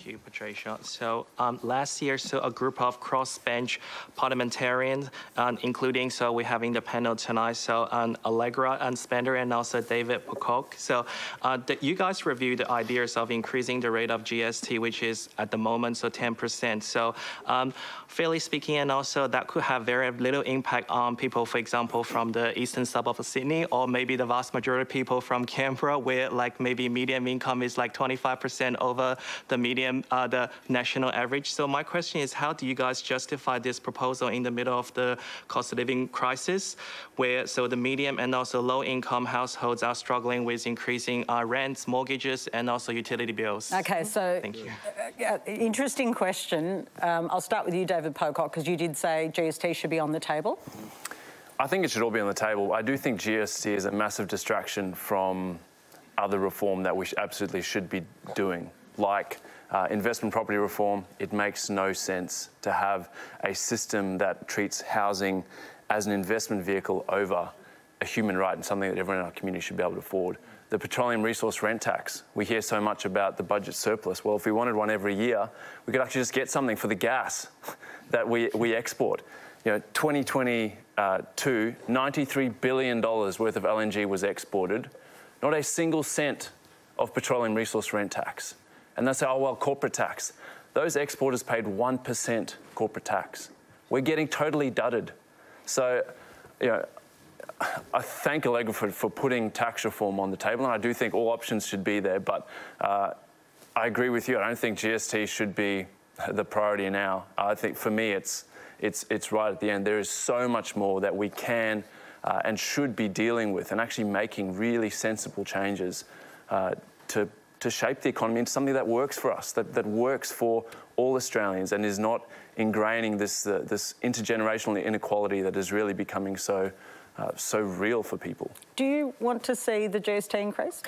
you, Patricia. So last year, a group of crossbench parliamentarians, including, we're having the panel tonight, Allegra and Spender and also David Pocock. So you guys reviewed the ideas of increasing the rate of GST, which is at the moment 10%. So fairly speaking, and also that could have very little impact on people, for example, from the eastern suburb of Sydney, or maybe the vast majority of people from Canberra, where like maybe median income is like 25% over the median, the national average. So my question is, how do you guys justify this proposal in the middle of the cost of living crisis, where the medium and also low income households are struggling with increasing rents, mortgages, and also utility bills? Okay, so thank you. Interesting question. I'll start with you, David Pocock, because you did say GST should be on the table. I think it should all be on the table. I do think GST is a massive distraction from other reform that we absolutely should be doing, like investment property reform. It makes no sense to have a system that treats housing as an investment vehicle over a human right and something that everyone in our community should be able to afford. The petroleum resource rent tax. We hear so much about the budget surplus. Well, if we wanted one every year, we could actually just get something for the gas that we export. 2022, $93 billion worth of LNG was exported, not a single cent of petroleum resource rent tax. And that's corporate tax. Those exporters paid 1% corporate tax. We're getting totally dudded. So, I thank Allegra for putting tax reform on the table, and I do think all options should be there, but I agree with you. I don't think GST should be the priority now. I think for me it's right at the end. There is so much more that we can and should be dealing with, and actually making really sensible changes to shape the economy into something that works for us, that works for all Australians, and is not ingraining this intergenerational inequality that is really becoming so real for people. Do you want to see the GST increased?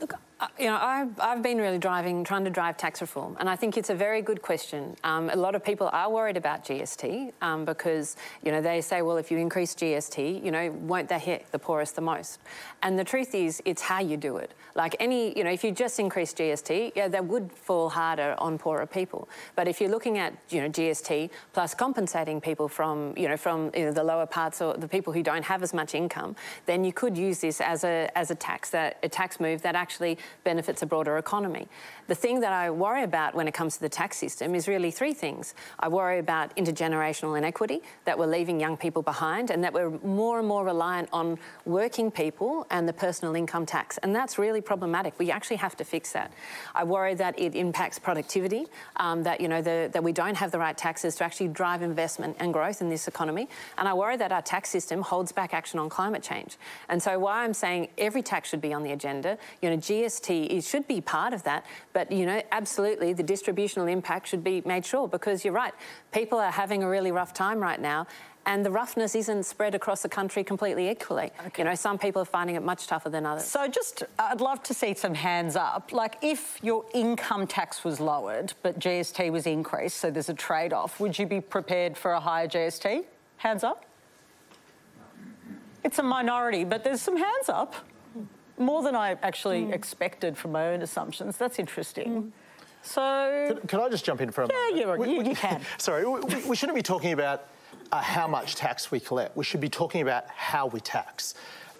Look, I've been really trying to drive tax reform, and I think it's a very good question. A lot of people are worried about GST because, they say, well, if you increase GST, won't that hit the poorest the most? And the truth is, it's how you do it. Like if you just increase GST, that would fall harder on poorer people. But if you're looking at, GST plus compensating people from the lower parts or the people who don't have as much income, then you could use this as a tax move that actually benefits a broader economy. The thing that I worry about when it comes to the tax system is really three things. I worry about intergenerational inequity, that we're leaving young people behind, and that we're more and more reliant on working people and the personal income tax. And that's really problematic. We actually have to fix that. I worry that it impacts productivity, that we don't have the right taxes to actually drive investment and growth in this economy. And I worry that our tax system holds back action on climate change. And so why I'm saying every tax should be on the agenda, GST should be part of that, but, absolutely the distributional impact should be made sure, because you're right, people are having a really rough time right now, and the roughness isn't spread across the country completely equally. Okay. Some people are finding it much tougher than others. So I'd love to see some hands up. Like, if your income tax was lowered, but GST was increased, so there's a trade-off, would you be prepared for a higher GST? Hands up. It's a minority, but there's some hands up. More than I actually expected from my own assumptions. That's interesting. So... Could I just jump in for a moment? Yeah, you can. Sorry, we shouldn't be talking about how much tax we collect. We should be talking about how we tax.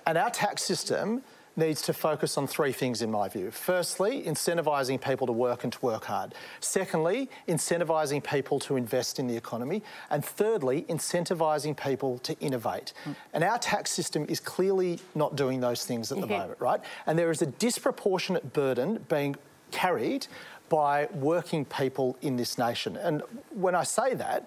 And our tax system needs to focus on three things, in my view. Firstly, incentivising people to work and to work hard. Secondly, incentivising people to invest in the economy. And thirdly, incentivising people to innovate. And our tax system is clearly not doing those things at the moment, right? And there is a disproportionate burden being carried by working people in this nation. And when I say that,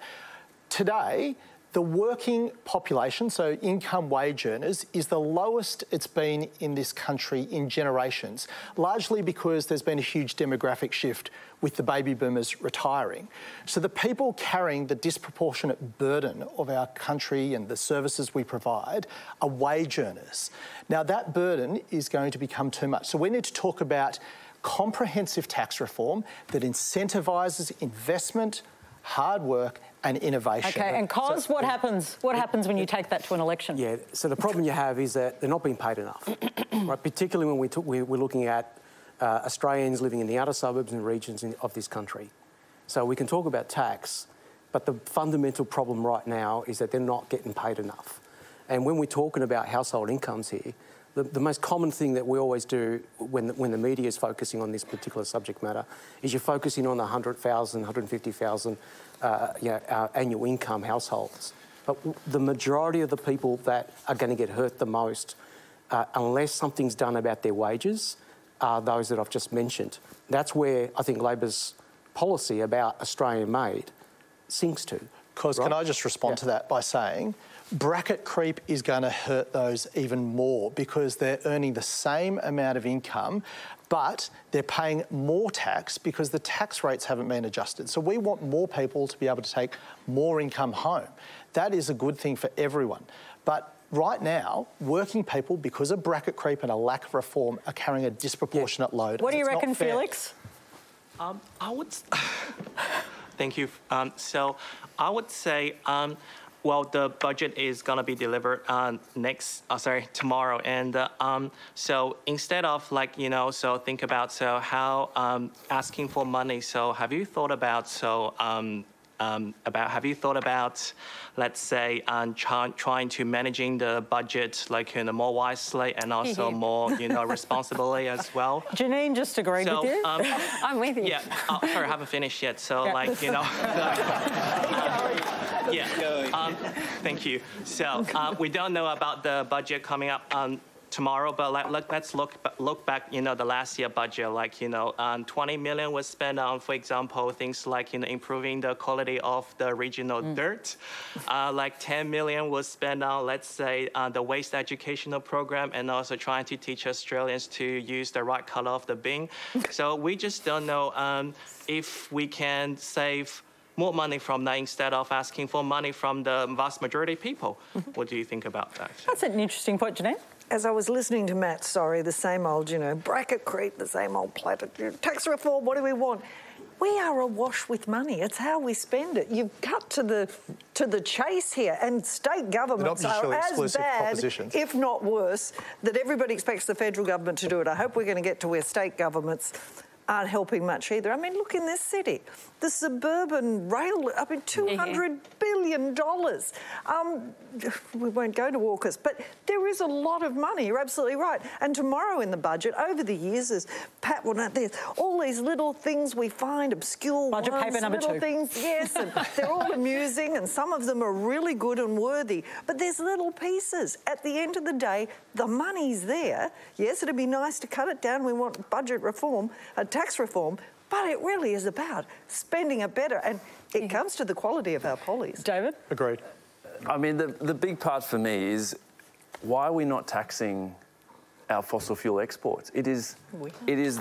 today, the working population, so income wage earners, is the lowest it's been in this country in generations, largely because there's been a huge demographic shift with the baby boomers retiring. So the people carrying the disproportionate burden of our country and the services we provide are wage earners. Now, that burden is going to become too much. So we need to talk about comprehensive tax reform that incentivises investment, hard work and innovation. Okay, and Cos, what happens when you take that to an election? Yeah, so the problem you have is that they're not being paid enough, right? Particularly when we're looking at Australians living in the outer suburbs and regions of this country. So we can talk about tax, but the fundamental problem right now is that they're not getting paid enough. And when we're talking about household incomes here, the most common thing that we always do when the media is focusing on this particular subject matter is you're focusing on the 100,000, 150,000 annual income households. But the majority of the people that are going to get hurt the most, unless something's done about their wages, are those that I've just mentioned. That's where I think Labor's policy about Australian-made sinks to. Because can I just respond to that by saying bracket creep is going to hurt those even more because they're earning the same amount of income, but they're paying more tax because the tax rates haven't been adjusted. So we want more people to be able to take more income home. That is a good thing for everyone. But right now, working people, because of bracket creep and a lack of reform, are carrying a disproportionate load. What do you reckon, Felix? I would... Thank you. So I would say, well, the budget is going to be delivered tomorrow. And so instead of think about how asking for money. So have you thought about let's say, trying to managing the budget more wisely and also more, responsibly as well? Janine just agreed with you. I'm with you. Yeah, sorry, I haven't finished yet. So, thank you. So, we don't know about the budget coming up tomorrow, but let's look back, the last year budget, 20 million was spent on, for example, things like, improving the quality of the regional dirt. 10 million was spent on, let's say, the waste educational program and also trying to teach Australians to use the right color of the bin. So we just don't know if we can save more money from that instead of asking for money from the vast majority of people. What do you think about that? That's an interesting point, Janine. As I was listening to Matt, the same old, bracket creep, the same old platitude, tax reform, what do we want? We are awash with money. It's how we spend it. You've cut to the chase here, and state governments are as bad, if not worse, that everybody expects the federal government to do it. I hope we're going to get to where state governments aren't helping much either. I mean, look in this city, the suburban rail, $200 billion. We won't go to AUKUS, but there is a lot of money, you're absolutely right. And tomorrow in the budget, over the years, as Pat will know, there's all these little things we find, obscure budget ones, paper number little 2. things, yes, and they're all amusing, and some of them are really good and worthy, but there's little pieces. At the end of the day, the money's there. Yes, it'd be nice to cut it down. We want budget reform, tax reform, but it really is about spending it better, and it comes to the quality of our policies. David? Agreed. I mean, the big part for me is why are we not taxing our fossil fuel exports? It is insanity.